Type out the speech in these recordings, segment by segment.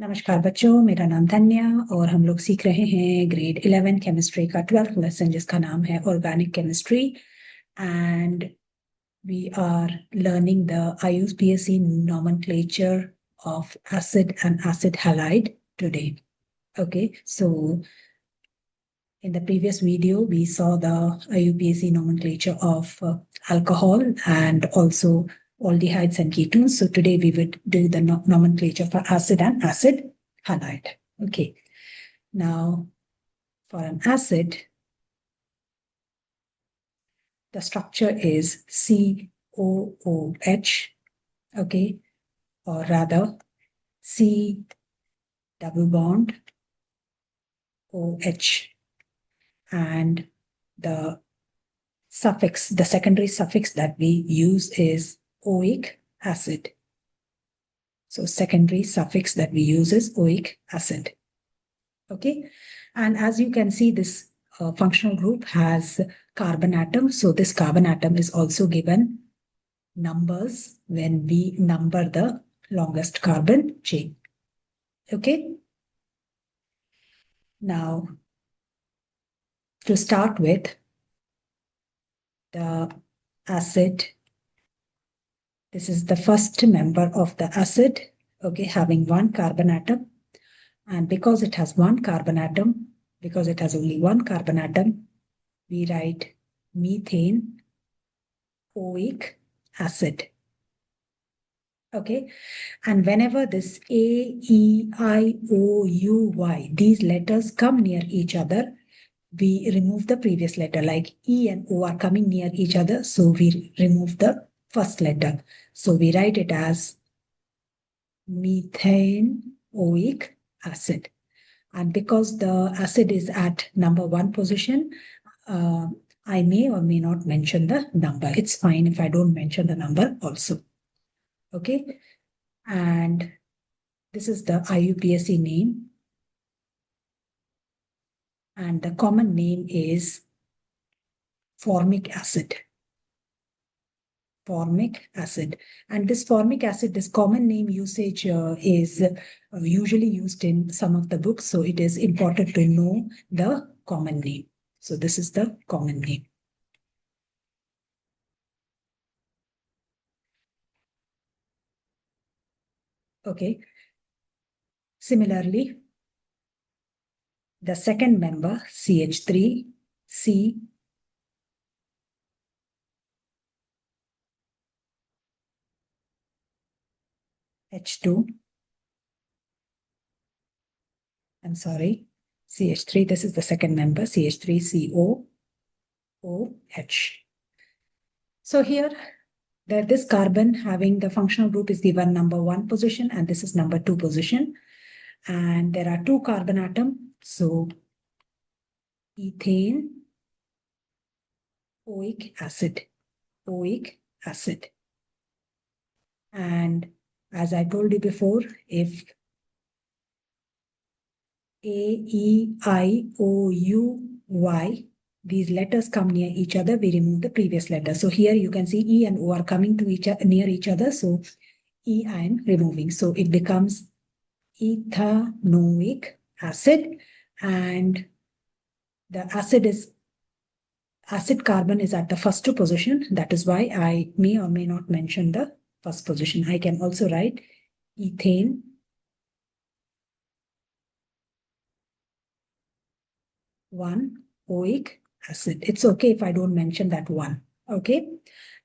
नमस्कार बच्चों, मेरा नाम धन्या और हम लोग सीख रहे हैं ग्रेड 11 केमिस्ट्री का 12th लेसन जिसका नाम है organic chemistry and we are learning the IUPAC nomenclature of acid and acid halide today. Okay, so in the previous video we saw the IUPAC nomenclature of alcohol and also aldehydes and ketones. So today we would do the nomenclature for acid and acid halide. Okay. Now, for an acid, the structure is COOH, okay, or rather C double bond OH, and the suffix, the secondary suffix that we use is oic acid. So secondary suffix that we use is oic acid. Okay, and as you can see, this functional group has carbon atom. So this carbon atom is also given numbers when we number the longest carbon chain. Okay. Now, to start with, the acid. This is the first member of the acid, okay, having one carbon atom. And because it has one carbon atom, because it has only one carbon atom, we write methane oic acid. Okay, and whenever this A, E, I, O, U, Y, these letters come near each other, we remove the previous letter. Like E and O are coming near each other, so we remove the first letter. So we write it as methanoic acid. And because the acid is at number 1 position, I may or may not mention the number. It's fine if I don't mention the number also. Okay, and this is the IUPAC name. And the common name is formic acid. Formic acid. And this formic acid, this common name usage is usually used in some of the books. So it is important to know the common name. So this is the common name. Okay. Similarly, the second member, CH3, C, H2, I'm sorry, CH3, this is the second member, CH3CO, OH. So here, this carbon having the functional group is given number 1 position, and this is number 2 position. And there are 2 carbon atoms. So ethane, oic acid. And as I told you before, if A, E, I, O, U, Y, these letters come near each other, we remove the previous letter. So here you can see E and O are coming to near each other. So E I am removing. So it becomes ethanoic acid, and the acid carbon is at the first 2 position. That is why I may or may not mention the first position. I can also write ethane one oic acid. It's okay if I don't mention that one. Okay.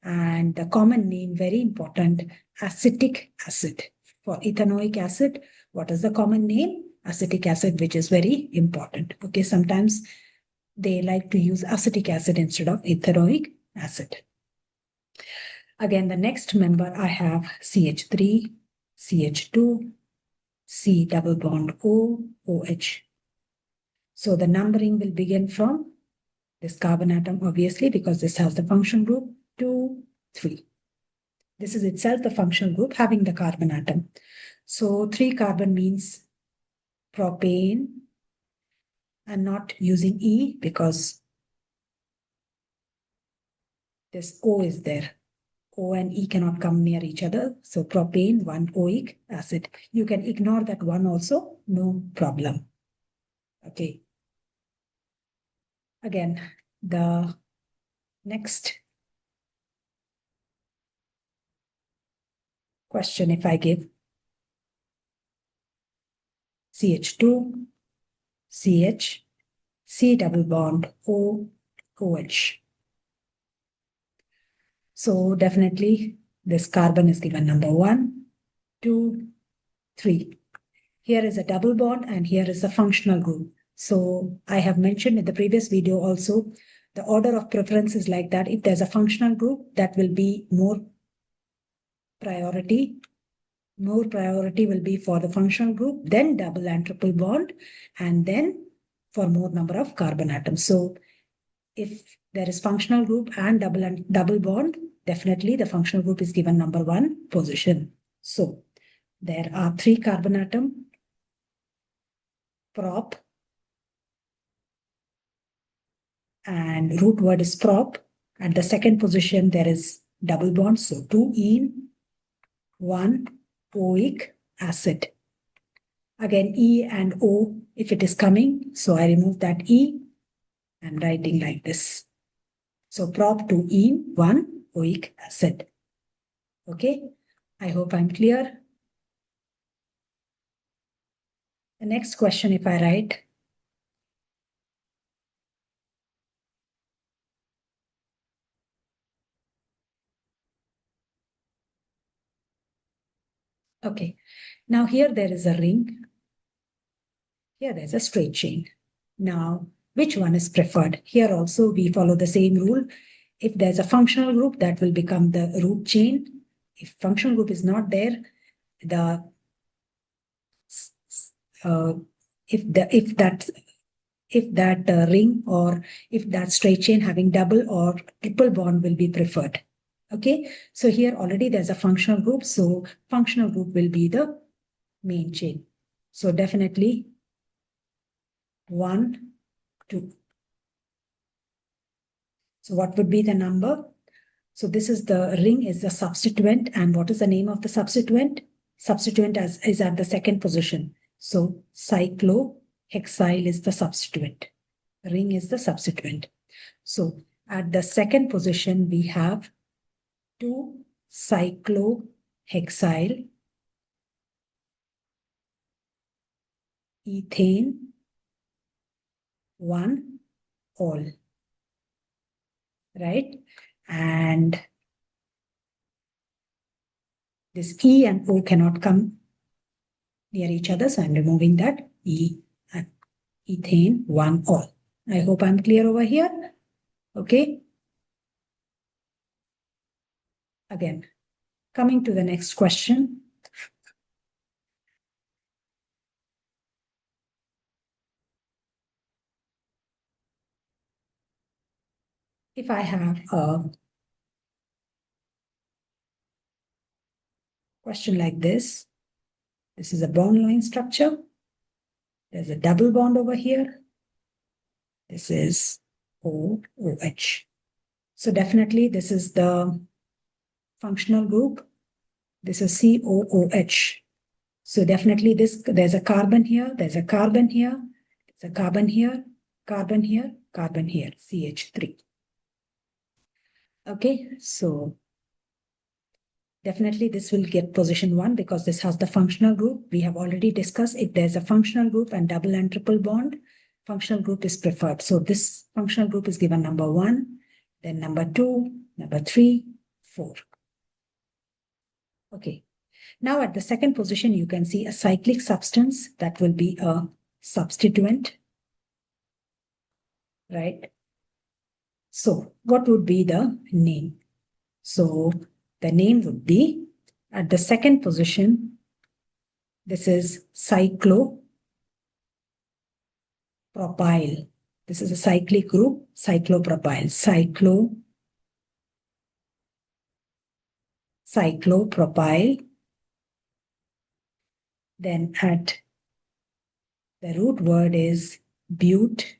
And the common name, very important, acetic acid. For ethanoic acid, what is the common name? Acetic acid, which is very important. Okay. Sometimes they like to use acetic acid instead of ethanoic acid. Again, the next member I have CH3, CH2, C double bond O, OH. So the numbering will begin from this carbon atom, obviously, because this has the function group 2, 3. This is itself the functional group having the carbon atom. So 3 carbon means propane. I'm not using E because this O is there. O and E cannot come near each other. So propane, 1 oic acid. You can ignore that 1 also, no problem. Okay. Again, the next question, if I give CH2, CH, C double bond, O, OH. So definitely this carbon is given number 1, 2, 3. Here is a double bond and here is a functional group. So I have mentioned in the previous video also, the order of preference is like that. If there's a functional group, that will be more priority. More priority will be for the functional group, then double and triple bond, and then for more number of carbon atoms. So if there is functional group and double bond, definitely the functional group is given number 1 position. So there are 3 carbon atom, prop, and root word is prop. At the second position, there is double bond. So 2 ene, 1 oic acid. Again, E and O, if it is coming, so I remove that E. I'm writing like this. So prop 2 ene, 1 oic acid. Okay, I hope I'm clear. The next question, if I write, okay, now here there is a ring. Here there's a straight chain. Now, which one is preferred? Here also we follow the same rule. If there's a functional group, that will become the root chain. If functional group is not there, the if that ring or if that straight chain having double or triple bond will be preferred. Okay, so here already there's a functional group, so functional group will be the main chain. So definitely 1, 2. So what would be the number? So this is the ring is the substituent, and what is the name of the substituent? Substituent is at the second position. So cyclohexyl is the substituent. Ring is the substituent. So at the second position, we have 2 cyclohexyl ethane 1 all. Right? And this E and O cannot come near each other, so I'm removing that E and ethane 1 all. I hope I'm clear over here. Okay. Again, coming to the next question. If I have a question like this is a bond line structure. There's a double bond over here. This is OOH. So definitely this is the functional group. This is COOH. So definitely there's a carbon here, there's a carbon here, there's a carbon here, carbon here, carbon here, CH3. Okay, so definitely this will get position 1 because this has the functional group. We have already discussed if there's a functional group and double and triple bond, functional group is preferred. So this functional group is given number 1, then number 2, number 3, 4. Okay. Now at the second position, you can see a cyclic substance that will be a substituent, right? So what would be the name? So the name would be at the second position, this is cyclopropyl. This is a cyclic group, cyclopropyl, cyclopropyl. Then at the root word is bute.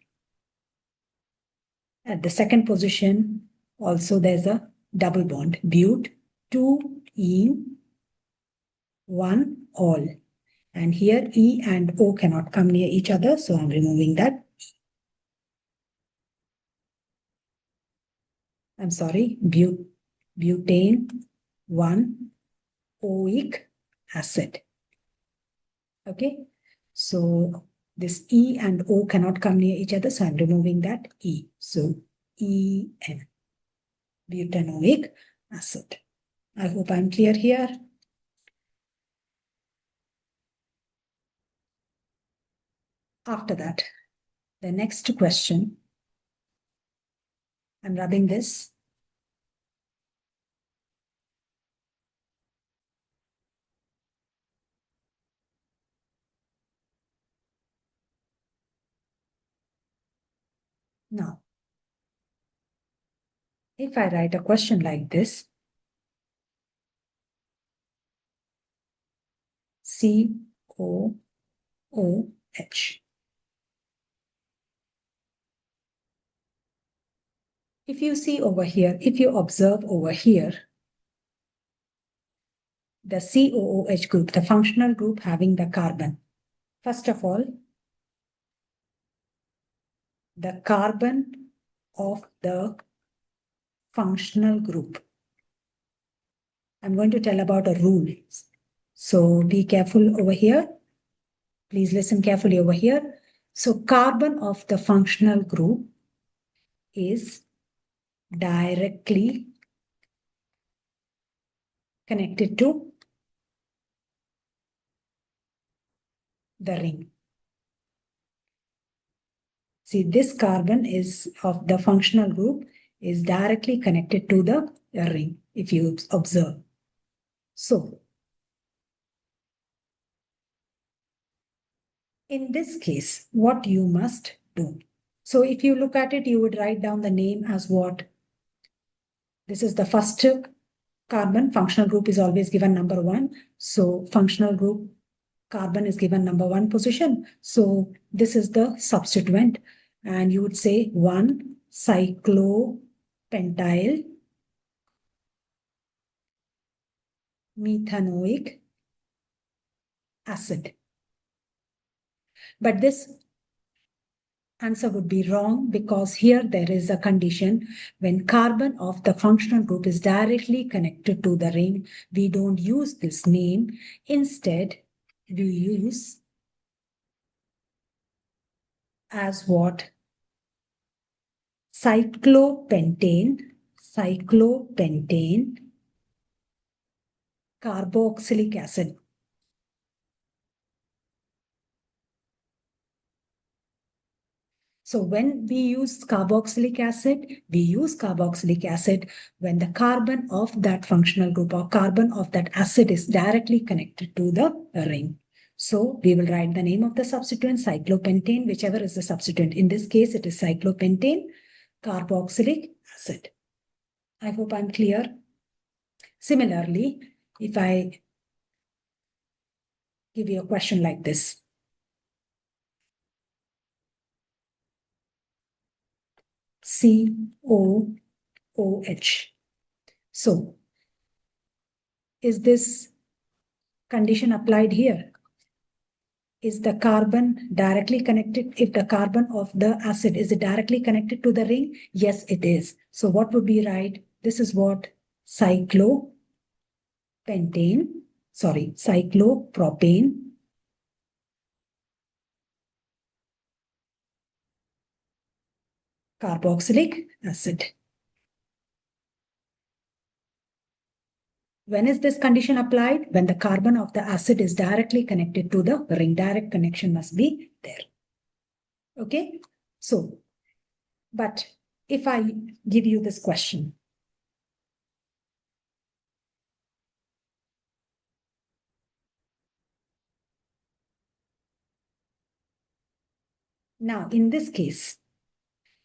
At the second position, also there's a double bond, bute, 2 in, 1 all. And here E and O cannot come near each other, so I'm removing that. I'm sorry, butane 1 oic acid. Okay, so this E and O cannot come near each other, so I'm removing that E. So EN, butanoic acid. I hope I'm clear here. After that, the next question, I'm rubbing this. Now, if I write a question like this, COOH. If you see over here, if you observe over here, the COOH group, the functional group having the carbon. First of all, the carbon of the functional group. I'm going to tell about a rule. So be careful over here. Please listen carefully over here. So carbon of the functional group is directly connected to the ring. See, this carbon is of the functional group is directly connected to the ring, if you observe. So, in this case, what you must do. So, if you look at it, you would write down the name as what? This is the first carbon. Functional group is always given number 1. So, functional group carbon is given number 1 position. So, this is the substituent. And you would say 1-cyclopentyl methanoic acid. But this answer would be wrong because here there is a condition when carbon of the functional group is directly connected to the ring, we don't use this name. Instead, we use as what? Cyclopentane carboxylic acid. So when we use carboxylic acid, we use carboxylic acid when the carbon of that functional group or carbon of that acid is directly connected to the ring. So we will write the name of the substituent, cyclopentane, whichever is the substituent. In this case, it is cyclopentane carboxylic acid. I hope I'm clear. Similarly, if I give you a question like this. COOH. So, is this condition applied here? Is the carbon directly connected? If the carbon of the acid is it directly connected to the ring? Yes, it is. So what would be right? This is what? Cyclopropane carboxylic acid. When is this condition applied? When the carbon of the acid is directly connected to the ring. Direct connection must be there. Okay? So, but if I give you this question. Now, in this case,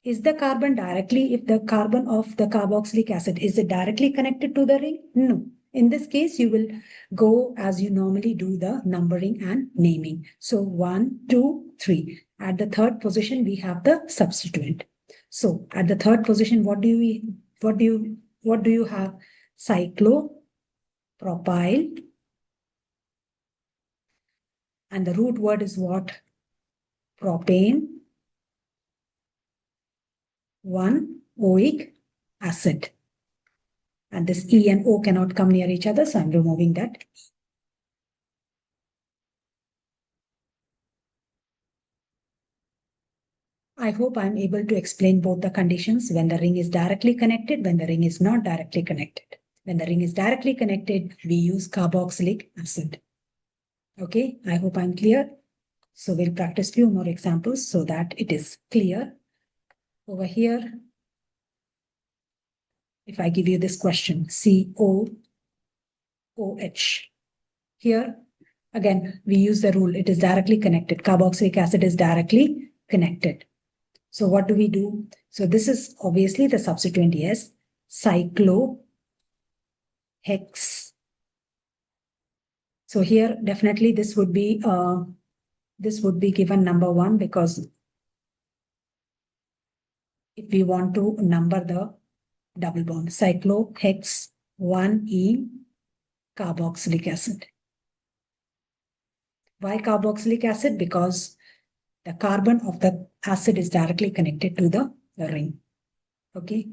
is the carbon directly, if the carbon of the carboxylic acid, is it directly connected to the ring? No. In this case, you will go as you normally do the numbering and naming. So 1, 2, 3. At the third position, we have the substituent. So at the third position, what do you have? Cyclopentane propyl. And the root word is what? Propane. 1-oic acid. And this E and O cannot come near each other, so I'm removing that. I hope I'm able to explain both the conditions when the ring is directly connected, when the ring is not directly connected. When the ring is directly connected, we use carboxylic acid. Okay, I hope I'm clear. So we'll practice few more examples so that it is clear. Over here, if I give you this question, COOH. Here, again, we use the rule, it is directly connected. Carboxylic acid is directly connected. So what do we do? So this is obviously the substituent, yes. Cyclohexane. So here, definitely this would be given number 1 because if we want to number the double bond, cyclohex 1E carboxylic acid. Why carboxylic acid? Because the carbon of the acid is directly connected to the ring. Okay.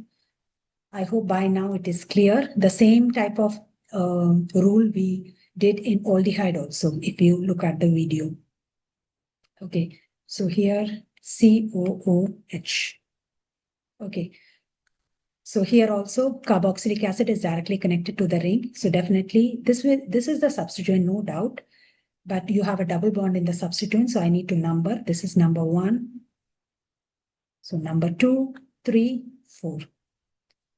I hope by now it is clear. The same type of rule we did in aldehyde also, if you look at the video. Okay. So here, COOH. Okay. So here also carboxylic acid is directly connected to the ring. So definitely this is the substituent, no doubt. But you have a double bond in the substituent, so I need to number. This is number 1. So number 2, 3, 4.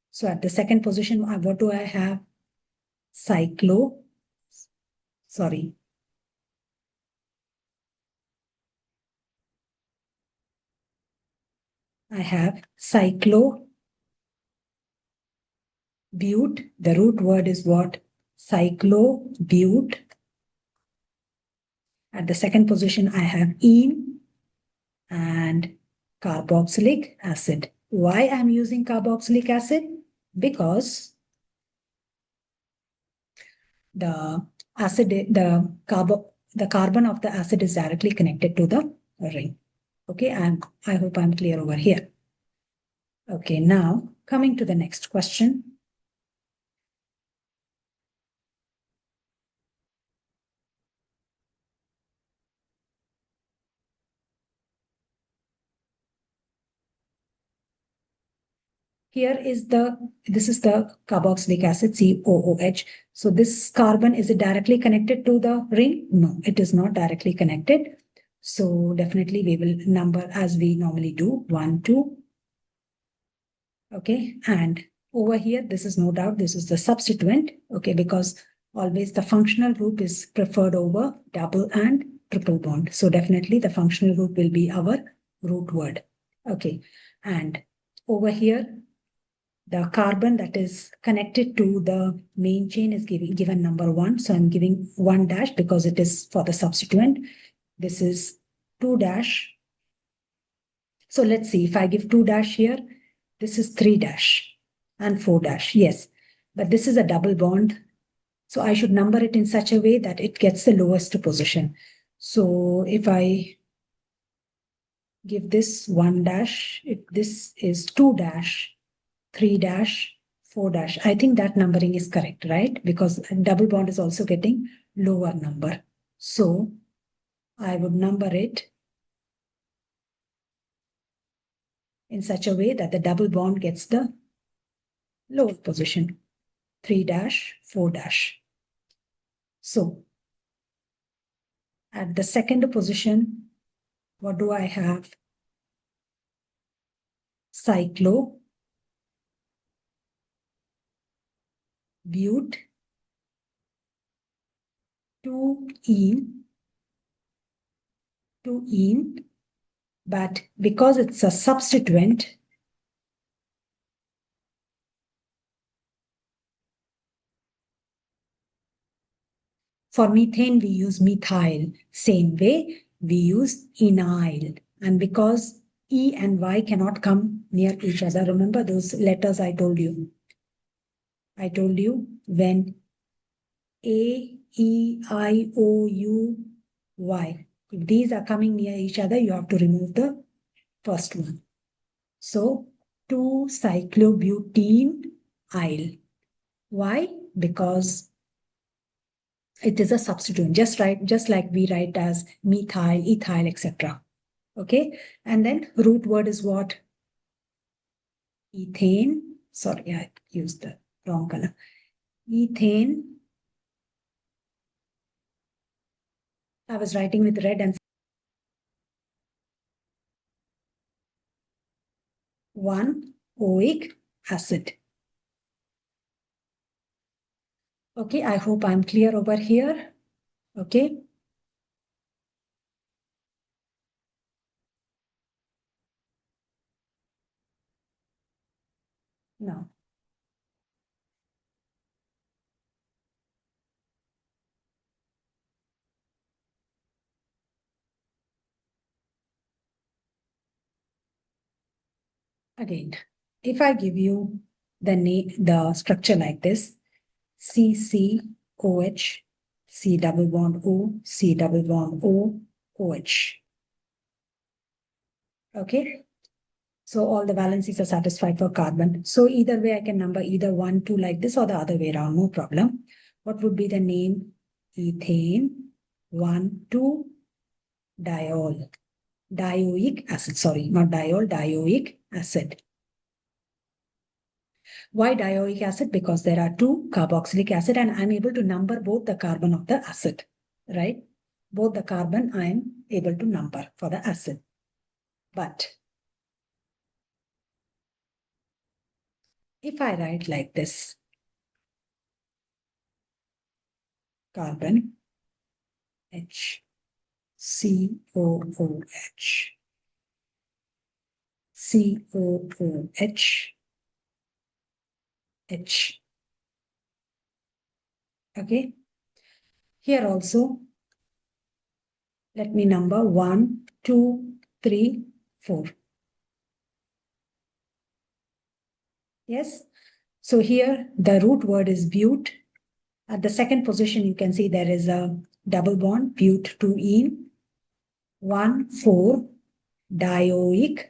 So at the second position, what do I have? I have cyclobute. The root word is what? Cyclobute. At the second position, I have ene and carboxylic acid. Why I'm using carboxylic acid? Because the carbon of the acid is directly connected to the ring. Okay, and I hope I'm clear over here. Okay, now coming to the next question. This is the carboxylic acid, COOH. So this carbon, is it directly connected to the ring? No, it is not directly connected. So definitely we will number as we normally do, 1, 2. Okay, and over here, this is no doubt, this is the substituent, okay, because always the functional group is preferred over double and triple bond. So definitely the functional group will be our root word. Okay, and over here, the carbon that is connected to the main chain is given number 1. So I'm giving 1 dash because it is for the substituent. This is 2 dash. So let's see, if I give 2 dash here, this is 3 dash and 4 dash. Yes, but this is a double bond. So I should number it in such a way that it gets the lowest position. So if I give this 1 dash, if this is 2 dash, 3 dash, 4 dash. I think that numbering is correct, right? Because double bond is also getting lower number. So I would number it in such a way that the double bond gets the lower position. 3 dash, 4 dash. So at the second position, what do I have? Cyclobute, 2-ene, but because it's a substituent, for methane, we use methyl. Same way, we use enyl. And because E and Y cannot come near each other, remember those letters I told you? I told you when A, E, I, O, U, Y. If these are coming near each other, you have to remove the first one. So 2-cyclobutenyl. Why? Because it is a substituent, just like we write as methyl, ethyl, etc. Okay, and then root word is what? Ethane. Sorry, I used the wrong color. Ethane. I was writing with red and 1-oic acid. Okay, I hope I'm clear over here. Okay. Now, again, if I give you the structure like this, CCOH, C double bond O, C double bond O, OH. Okay. So all the valencies are satisfied for carbon. So either way, I can number either 1, 2 like this or the other way around, no problem. What would be the name? Ethane 1,2-diol. Dioic acid, sorry, not diol, dioic acid. Why dioic acid? Because there are 2 carboxylic acid and I'm able to number both the carbon of the acid, right? Both the carbon I am able to number for the acid. But if I write like this, carbon H, COOH, COOH, H. Okay. Here also, let me number 1, 2, 3, 4. Yes. So here the root word is bute. At the second position, you can see there is a double bond, bute 2-ene, 1,4-dioic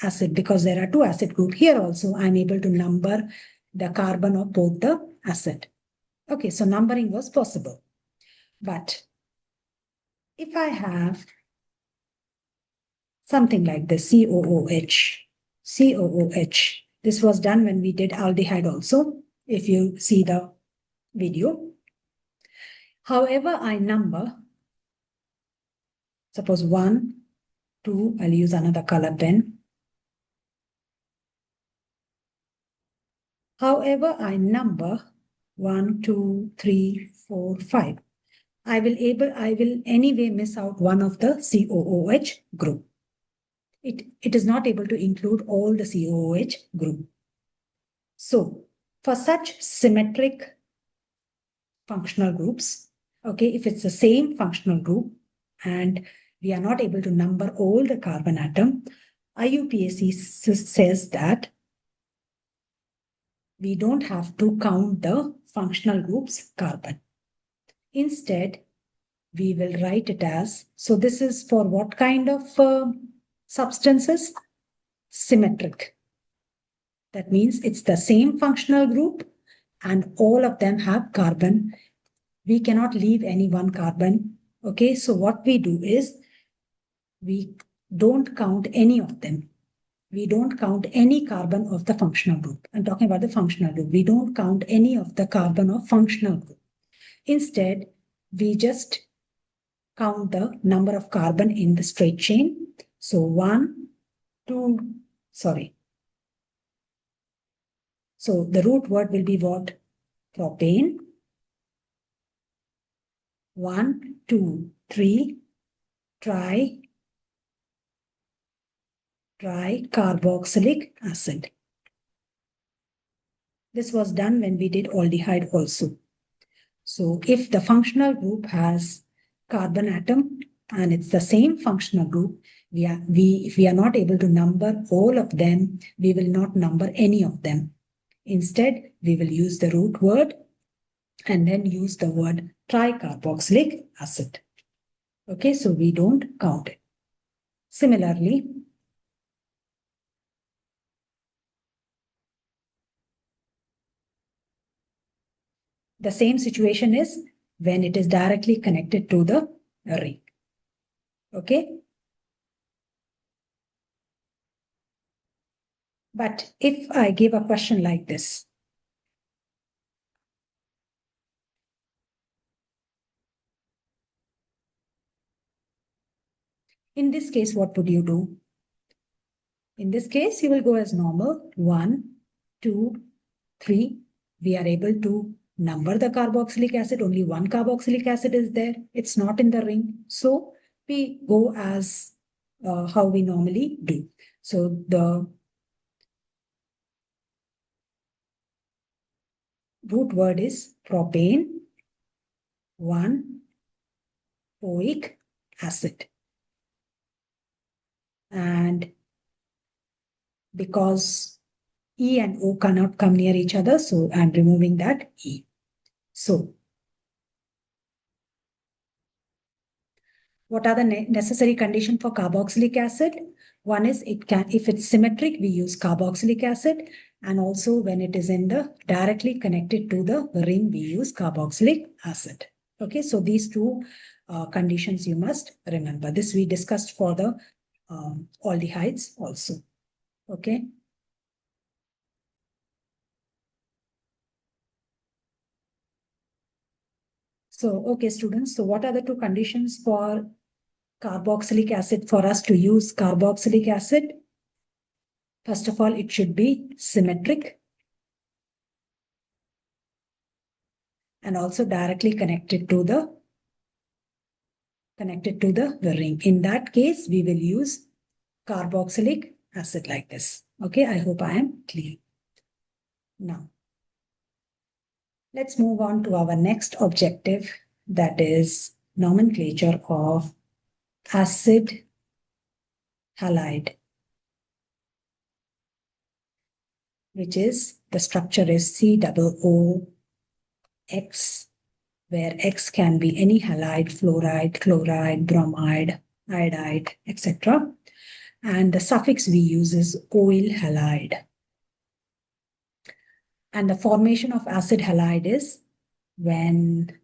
acid, because there are 2 acid groups. Here also, I'm able to number the carbon of both the acid. Okay, so numbering was possible. But if I have something like the COOH, this was done when we did aldehyde also, if you see the video. However, I number, suppose 1, 2, I'll use another color pen. However, I number 1, 2, 3, 4, 5. I will anyway miss out one of the COOH group. It is not able to include all the COOH group. So for such symmetric functional groups, okay, if it's the same functional group and we are not able to number all the carbon atom, IUPAC says that we don't have to count the functional group's carbon. Instead, we will write it as, so this is for what kind of substances? Symmetric. That means it's the same functional group and all of them have carbon. We cannot leave any one carbon. Okay, so what we do is we don't count any of them. We don't count any carbon of the functional group. I'm talking about the functional group. We don't count any of the carbon of functional group. Instead, we just count the number of carbon in the straight chain. So 1, 2, sorry. So the root word will be what? Propane. 1, 2, 3, tricarboxylic acid. This was done when we did aldehyde also. So if the functional group has carbon atom and it's the same functional group, if we are not able to number all of them, we will not number any of them. Instead, we will use the root word and then use the word tricarboxylic acid. Okay, so we don't count it. Similarly, the same situation is when it is directly connected to the ring. Okay. But if I give a question like this, in this case, what would you do? In this case, you will go as normal. 1, 2, 3. We are able to number the carboxylic acid. Only one carboxylic acid is there. It's not in the ring. So we go as how we normally do. So the root word is propane, 1-oic acid. And because E and O cannot come near each other, so I'm removing that E. So what are the necessary conditions for carboxylic acid? One is if it's symmetric, we use carboxylic acid. And also when it is in the directly connected to the ring, we use carboxylic acid. Okay, so these two conditions you must remember. This we discussed for the aldehydes also. Okay. So, okay, students. So what are the two conditions for carboxylic acid for us to use carboxylic acid? First of all, it should be symmetric and also directly connected to the ring. In that case, we will use carboxylic acid like this. Okay, I hope I am clear. Now, let's move on to our next objective, that is nomenclature of acid halide, which is the structure is COOX, where X can be any halide, fluoride, chloride, bromide, iodide, etc. And the suffix we use is oil halide. And the formation of acid halide is when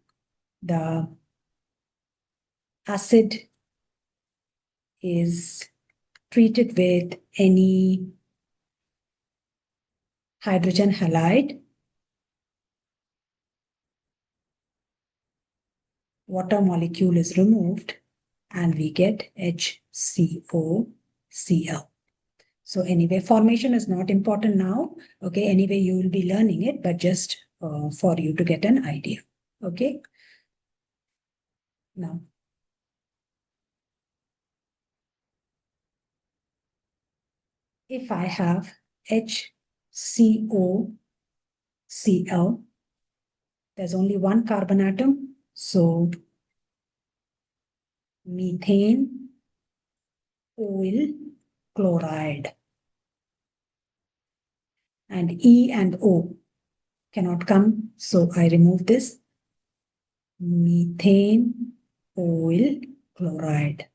the acid is treated with any hydrogen halide, water molecule is removed, and we get HCOCl. So anyway, formation is not important now. Okay, anyway, you will be learning it, but just for you to get an idea. Okay. Now, if I have HCOCl, there's only one carbon atom. So methane, oil, chloride. And E and O cannot come. So I remove this. Methane, oil, chloride.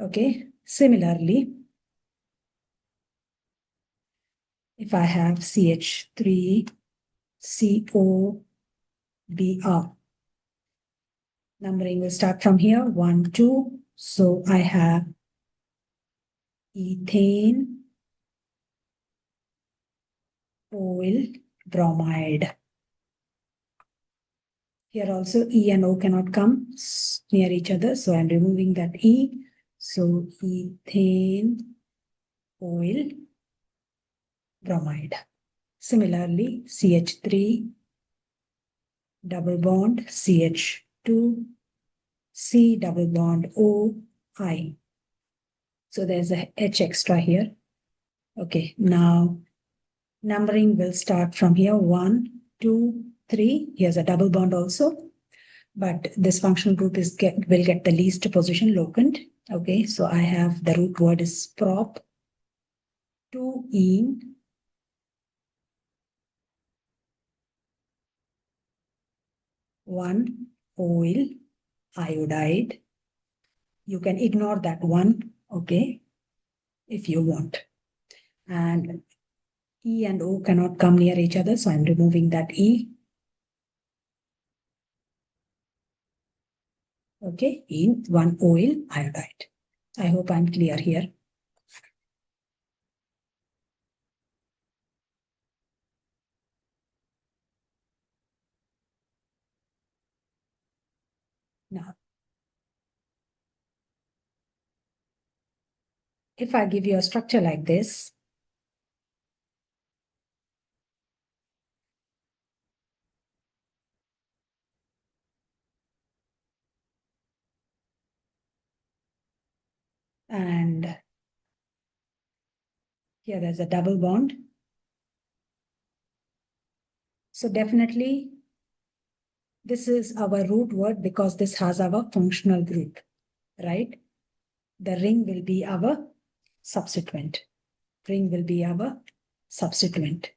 Okay. Similarly, if I have CH3COBr, numbering will start from here, 1, 2. So I have ethane, oil, bromide. Here also E and O cannot come near each other, so I'm removing that E. So ethane, oil, bromide. Similarly, CH3, double bond, CH2, C double bond O, I. So there's a H extra here. Okay, now numbering will start from here, 1, 2, 3. Here's a double bond also. But this functional group will get the least position, locant. Okay, so I have the root word is prop, 2-ene, 1 oil iodide. You can ignore that one, okay, if you want. And E and O cannot come near each other, so I'm removing that E. Okay, in 1 oil iodide. I hope I'm clear here. Now, if I give you a structure like this, and here there's a double bond. So definitely this is our root word because this has our functional group, right? The ring will be our substituent. Ring will be our substituent.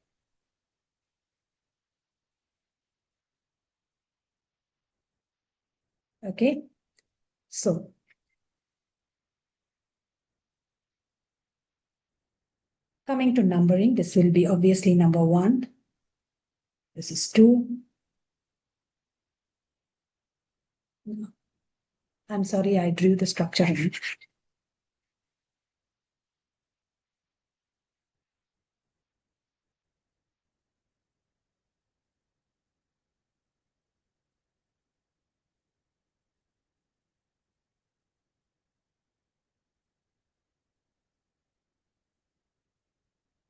Okay, so coming to numbering, this will be obviously number 1. This is 2. I'm sorry, I drew the structure wrong.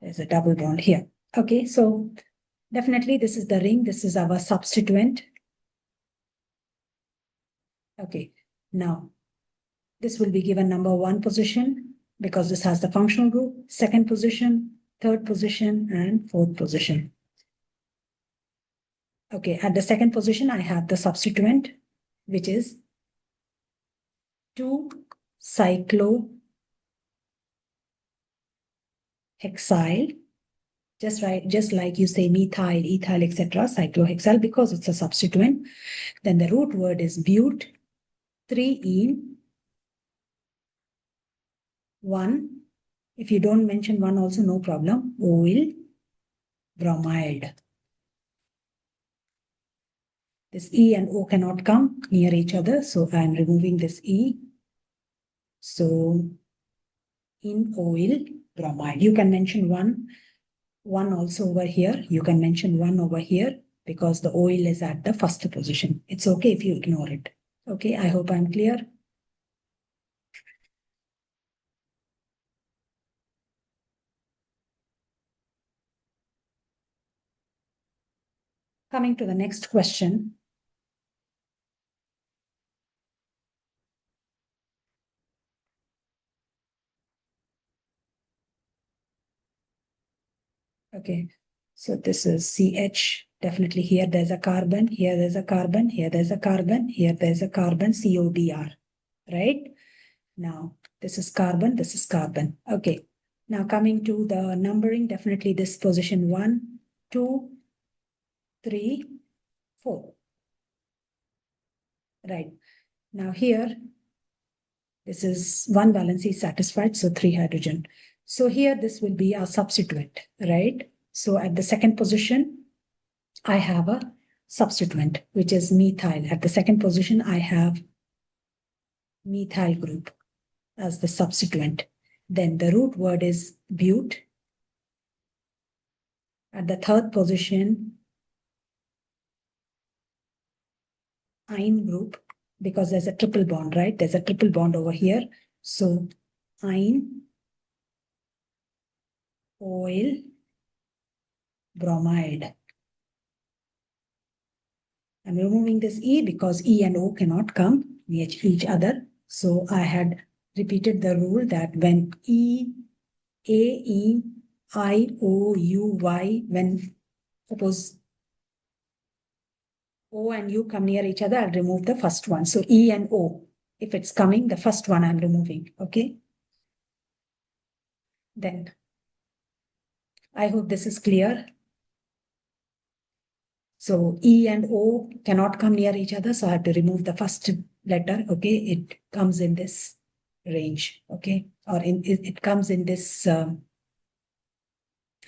There's a double bond here. Okay, so definitely this is the ring. This is our substituent. Okay, now this will be given number 1 position because this has the functional group, 2nd position, 3rd position, and 4th position. Okay, at the 2nd position, I have the substituent, which is 2-cyclohexyl, just like you say methyl, ethyl, etc., cyclohexyl, because it's a substituent. Then the root word is but, 3-ene, 1. If you don't mention 1 also, no problem. Oil bromide. This E and O cannot come near each other, so I'm removing this E. So in oil bromide, you can mention 1 also over here. You can mention 1 over here because the oil is at the 1st position. It's okay if you ignore it. Okay, I hope I'm clear. Coming to the next question. Okay, so this is CH. Definitely here there's a carbon, here there's a carbon, here there's a carbon, here there's a carbon, COBr, right? Now, this is carbon, this is carbon. Okay, now coming to the numbering, definitely this position 1, 2, 3, 4. Right, now here, this is 1 valency satisfied, so 3 hydrogen. So here this will be our substituent, right? So at the 2nd position, I have a substituent, which is methyl. At the 2nd position, I have methyl group as the substituent. Then the root word is but. At the 3rd position, ine group, because there's a triple bond, right? There's a triple bond over here. So ine, oil, bromide. I'm removing this E because E and O cannot come near each other. So I had repeated the rule that when AEIOUY, when suppose O and U come near each other, I'll remove the first one. So E and O, if it's coming, the first one I'm removing, okay? Then I hope this is clear. So E and O cannot come near each other, so I have to remove the first letter. Okay, it comes in this range. Okay, or it comes in this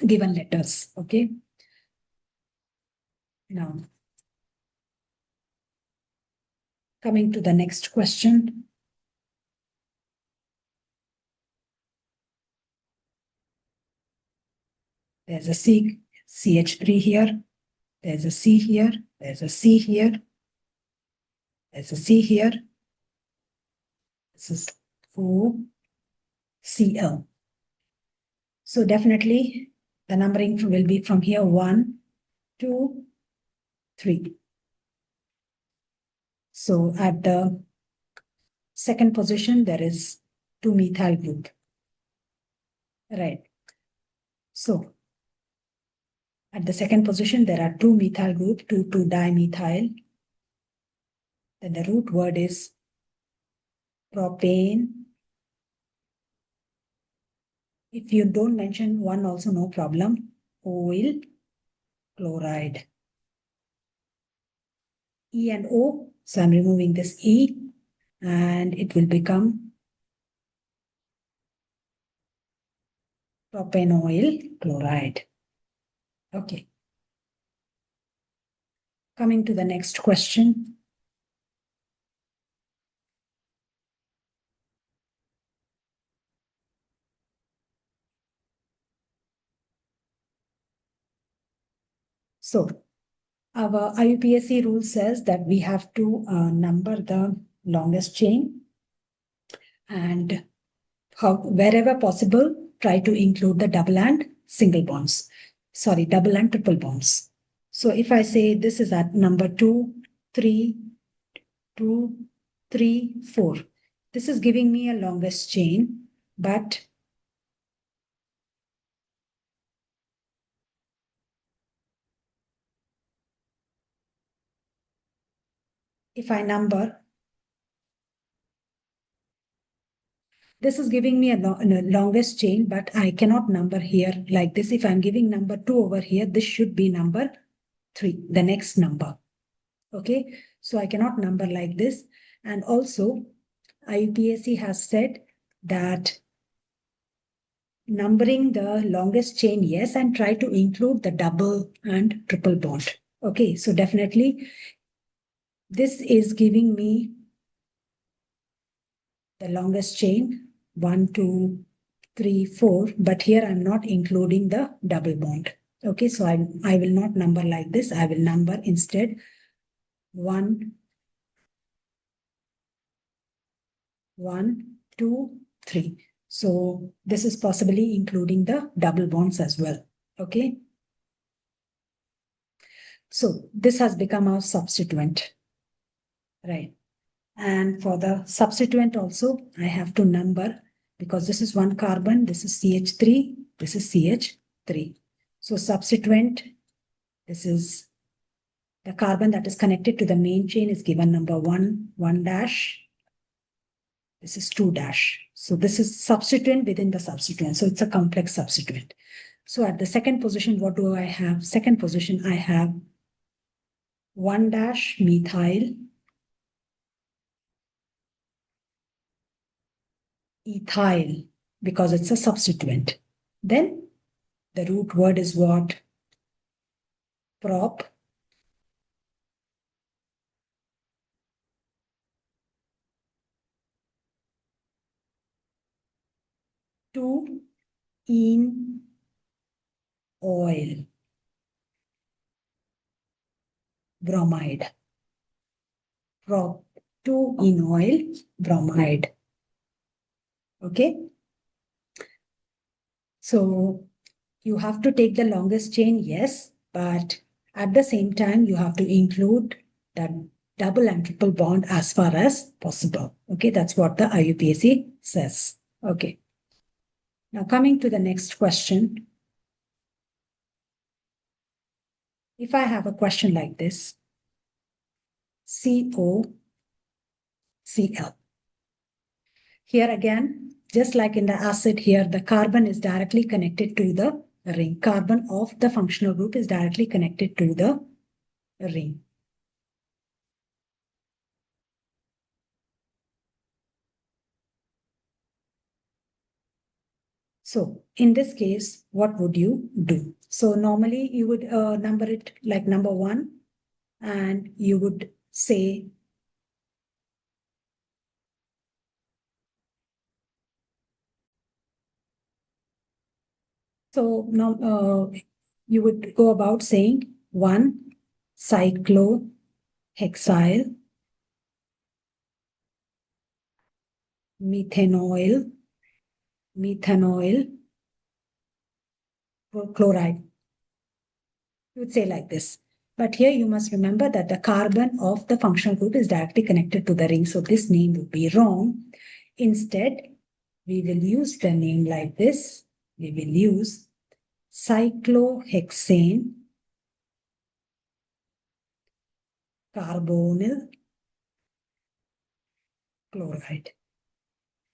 given letters. Okay. Now, coming to the next question. There's a CH3 here. There's a C here. There's a C here. There's a C here. This is 4Cl. So definitely the numbering will be from here 1, 2, 3. So at the second position, there is 2-methyl group. Right. So at the second position, there are 2-methyl group, 2,2-dimethyl. Then the root word is propane. If you don't mention one also, no problem. Oil chloride. E and O. So I'm removing this E and it will become propanoyl chloride. Okay. Coming to the next question. So our IUPAC rule says that we have to number the longest chain and wherever possible, try to include the double and single bonds. Sorry, double and triple bonds. So if I say this is at number 2, 3, 2, 3, 4, this is giving me a longest chain, but if I number, this is giving me a longest chain, but I cannot number here like this. If I'm giving number 2 over here, this should be number 3, the next number. Okay, so I cannot number like this. And also, IUPAC has said that numbering the longest chain, yes, and try to include the double and triple bond. Okay, so definitely this is giving me the longest chain 1, 2, 3, 4, but here I'm not including the double bond. Okay, so I will not number like this. I will number instead 1, 1, 2, 3. So this is possibly including the double bonds as well. Okay. So this has become our substituent. Right. And for the substituent also, I have to number because this is one carbon, this is CH3, this is CH3. So substituent, this is the carbon that is connected to the main chain is given number 1, 1 dash. This is 2 dash. So this is substituent within the substituent. So it's a complex substituent. So at the second position, what do I have? Second position, I have 1 dash methyl ethyl because it's a substituent. Then the root word is what? Prop. To in oil. Bromide. Prop to in oil bromide. Okay. So you have to take the longest chain, yes, but at the same time, you have to include the double and triple bond as far as possible. Okay, that's what the IUPAC says. Okay. Now coming to the next question. If I have a question like this, COCl. Here again, just like in the acid here, the carbon is directly connected to the ring. Carbon of the functional group is directly connected to the ring. So in this case, what would you do? So normally you would number it like number 1, and you would say so now you would go about saying 1 cyclohexyl methanol chloride. You would say like this. But here you must remember that the carbon of the functional group is directly connected to the ring. So this name would be wrong. Instead, we will use the name like this. We will use cyclohexane carbonyl chloride.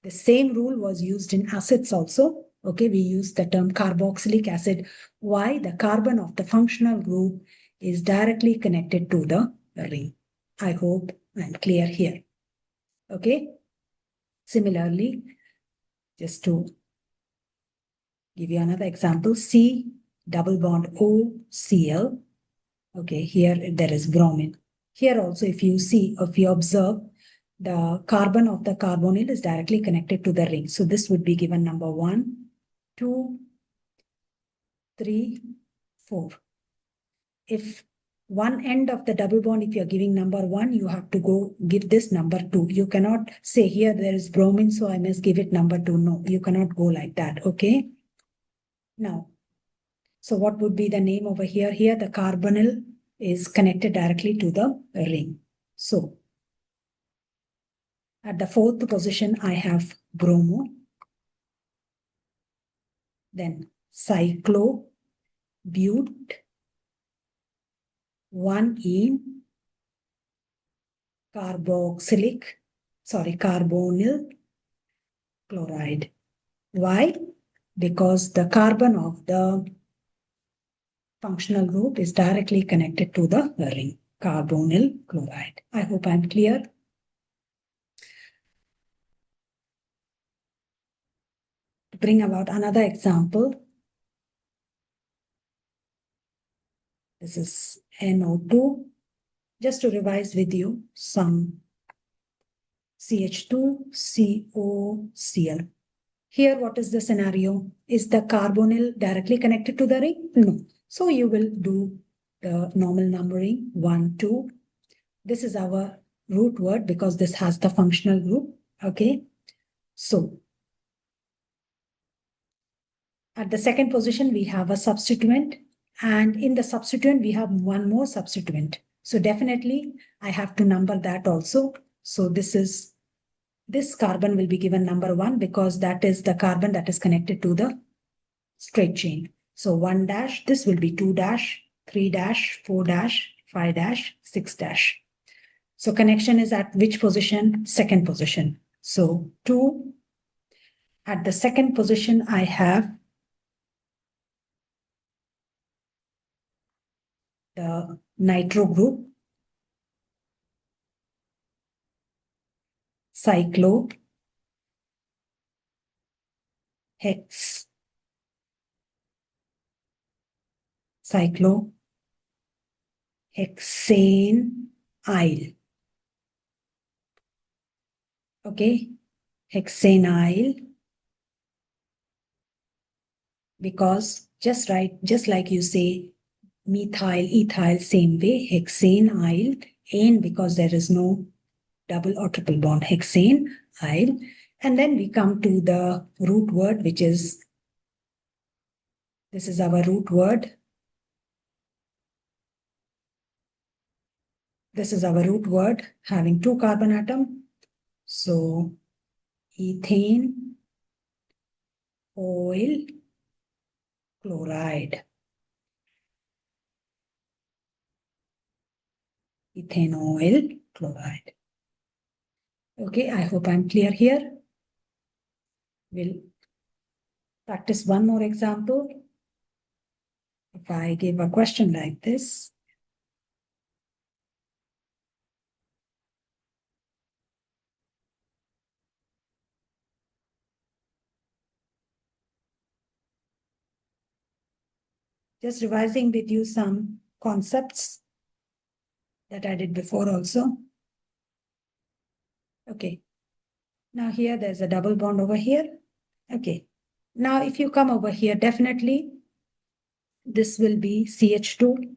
The same rule was used in acids also. Okay, we use the term carboxylic acid. Why? The carbon of the functional group is directly connected to the ring. I hope I'm clear here. Okay. Similarly, just to give you another example, C double bond O Cl. Okay, here there is bromine. Here also, if you see, if you observe, the carbon of the carbonyl is directly connected to the ring. So this would be given number 1, 2, 3, 4. If one end of the double bond, if you're giving number 1, you have to go give this number 2. You cannot say here there is bromine, so I must give it number 2. No, you cannot go like that. Okay. Now, so what would be the name over here? Here the carbonyl is connected directly to the ring. So at the 4th position, I have bromo, then cyclobute, 1-ene carbonyl chloride. Why? Because the carbon of the functional group is directly connected to the ring, carbonyl chloride. I hope I'm clear. To bring about another example, this is NO2. Just to revise with you, some CH2COCl. Here, what is the scenario? Is the carbonyl directly connected to the ring? No. So you will do the normal numbering 1, 2. This is our root word because this has the functional group. Okay. So at the second position, we have a substituent. And in the substituent, we have one more substituent. So definitely, I have to number that also. So this carbon will be given number 1 because that is the carbon that is connected to the straight chain. So 1 dash, this will be 2 dash, 3 dash, 4 dash, 5 dash, 6 dash. So connection is at which position? Second position. So 2. At the second position, I have the nitro group, cyclohexane okay, hexanyl, because just like you say methyl, ethyl, same way, hexanyl, and because there is no double or triple bond, hexanyl. And then we come to the root word, which is, this is our root word. This is our root word having 2 carbon atom. So ethane oil chloride. Ethane oil chloride. Okay, I hope I'm clear here. We'll practice one more example. If I give a question like this, Just revising with you some concepts that I did before also. Okay. Now here there's a double bond over here. Okay. Now if you come over here, definitely this will be CH2.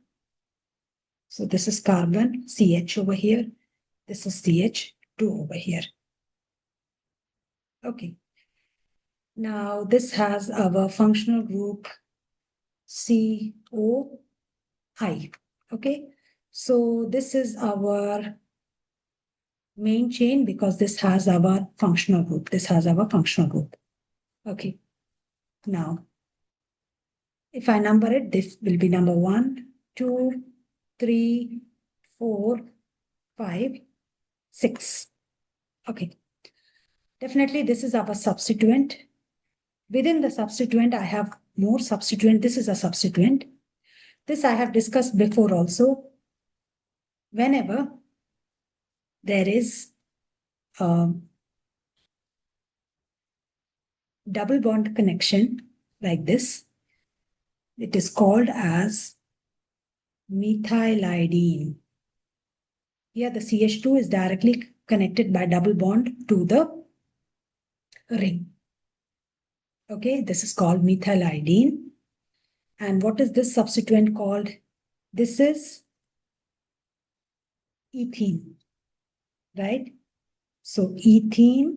So this is carbon, CH over here. This is CH2 over here. Okay. Now this has our functional group COI. Okay. So this is our main chain because this has our functional group. This has our functional group. Okay. Now, if I number it, this will be number 1, 2, 3, 4, 5, 6. Okay. Definitely, this is our substituent. Within the substituent, I have more substituent. This is a substituent. This I have discussed before also. Whenever there is double bond connection like this, it is called as methylidene. Here the CH2 is directly connected by double bond to the ring. Okay, this is called methylidene. And what is this substituent called? This is ethene, right? So ethene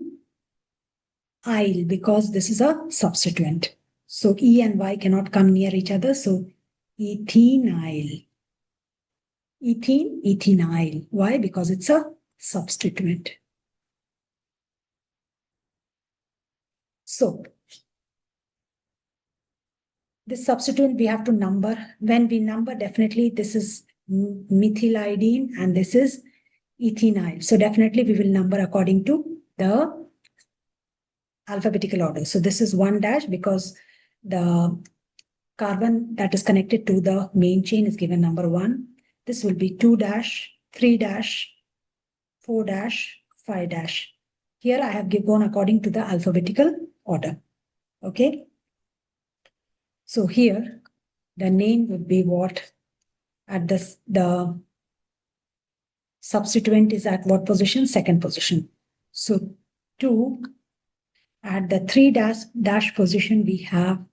yl, because this is a substituent. So E and Y cannot come near each other. So ethenyl. Ethene, ethenyl. Why? Because it's a substituent. So this substituent we have to number. When we number, definitely this is methylidene and this is ethenyl. So definitely we will number according to the alphabetical order. So this is 1- because the carbon that is connected to the main chain is given number 1. This will be 2-, 3-, 4-, 5-. Here I have gone according to the alphabetical order. Okay. So here the name would be what? At this, the substituent is at what position? Second position. So 2, at the 3- position we have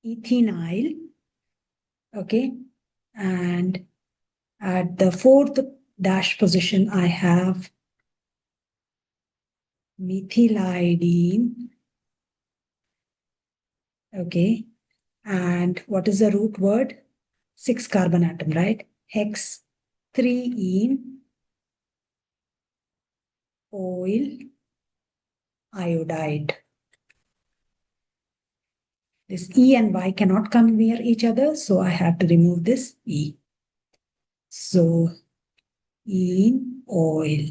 ethenyl. Okay. And at the 4th- position I have methylidene. Okay. And what is the root word? 6 carbon atom, right? Hex 3-ene oil iodide. This E and Y cannot come near each other, so I have to remove this E. So ene oil.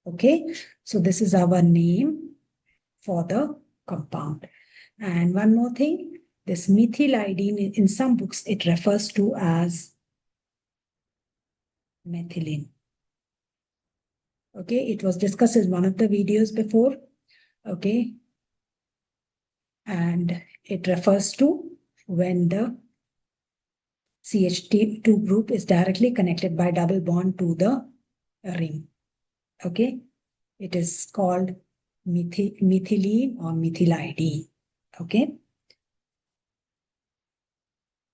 Okay, so this is our name for the compound. And one more thing, this methylidene, in some books, it refers to as methylene. Okay, it was discussed in one of the videos before. Okay, and it refers to when the CH2 group is directly connected by double bond to the ring. Okay, it is called methylene or methylidene. Okay,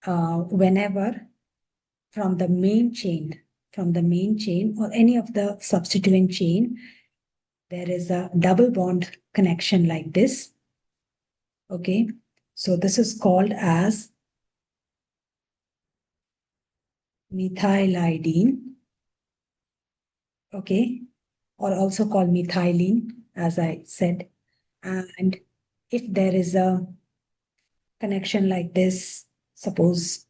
whenever from the main chain or any of the substituent chain, there is a double bond connection like this. Okay, so this is called as methylidene. Okay, or also called methylene, as I said. And if there is a connection like this, suppose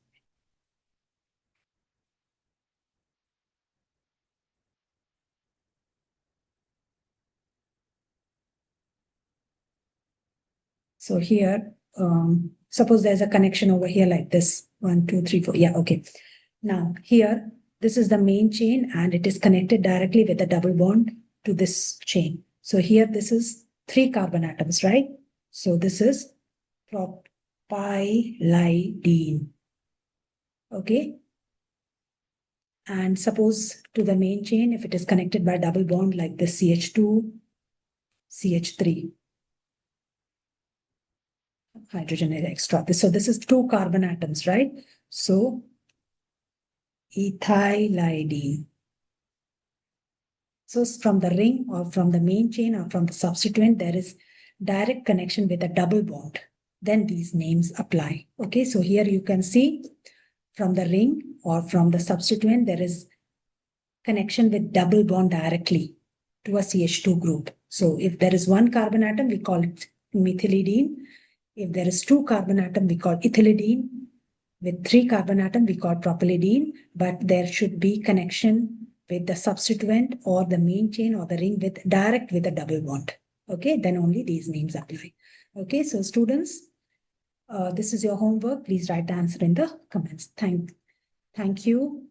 so here, suppose there's a connection over here like this, 1, 2, 3, 4. Yeah, okay. Now here, this is the main chain and it is connected directly with the double bond to this chain. So here, this is 3 carbon atoms, right? So this is pylidine. Okay. And suppose to the main chain, if it is connected by double bond like this CH2, CH3. Hydrogen is extra. So this is 2 carbon atoms, right? So ethylidene. So from the ring or from the main chain or from the substituent, there is direct connection with a double bond. Then these names apply. Okay, so here you can see from the ring or from the substituent, there is connection with double bond directly to a CH2 group. So if there is 1 carbon atom, we call it methylidene. If there is 2 carbon atom, we call ethylidene. With 3 carbon atom, we call propylidene, but there should be connection with the substituent or the main chain or the ring with direct with a double bond. Okay, then only these names apply. Okay, so students, this is your homework. Please write the answer in the comments. Thank you.